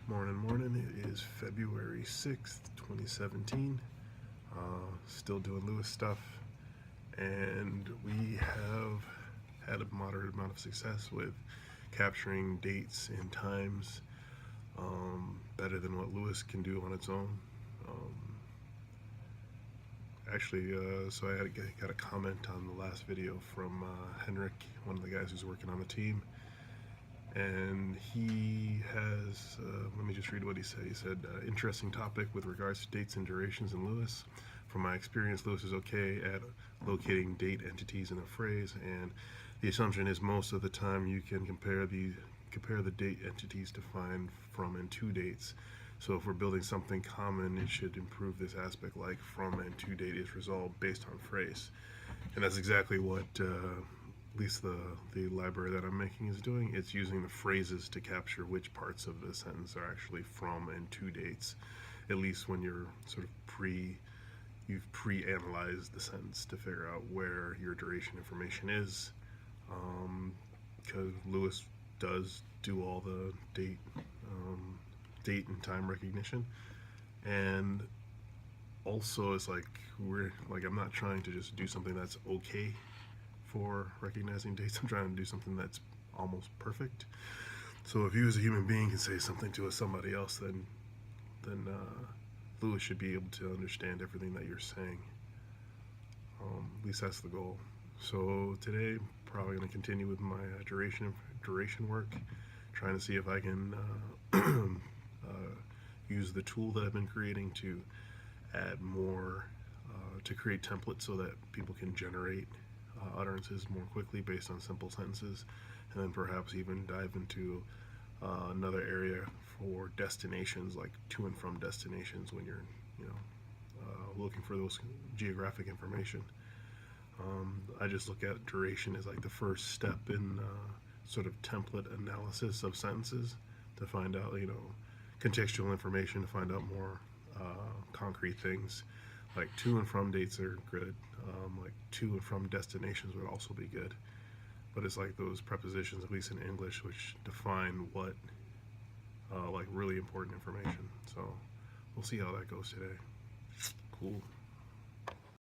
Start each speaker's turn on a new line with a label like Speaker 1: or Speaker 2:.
Speaker 1: Morning. It is February 6th, 2017. Still doing Lewis stuff, and we have had a moderate amount of success with capturing dates and times better than what Lewis can do on its own. So I got a comment on the last video from Henrik, one of the guys who's working on the team. And he has, let me just read what he said. He said, interesting topic with regards to dates and durations in Lewis. From my experience, Lewis is okay at locating date entities in a phrase, and the assumption is most of the time you can compare the date entities to find from and to dates. So if we're building something common, it should improve this aspect, like from and to date is resolved based on phrase. And that's exactly what at least the library that I'm making is doing. It's using the phrases to capture which parts of the sentence are actually from and to dates, at least when you're sort of you've pre-analyzed the sentence to figure out where your duration information is, because Lewis does do all the date and time recognition. And also it's like I'm not trying to just do something that's okay for recognizing dates. I'm trying to do something that's almost perfect. So if you as a human being can say something to somebody else, then Lewis should be able to understand everything that you're saying. At least that's the goal. So today, probably going to continue with my duration work, trying to see if I can use the tool that I've been creating to add more, to create templates so that people can generate utterances more quickly based on simple sentences, and then perhaps even dive into another area for destinations, like to and from destinations, when you're looking for those geographic information. I just look at duration as like the first step in sort of template analysis of sentences to find out contextual information, to find out more concrete things. Like to and from dates are good. Like to and from destinations would also be good. But it's like those prepositions, at least in English, which define what like really important information. So we'll see how that goes today. Cool.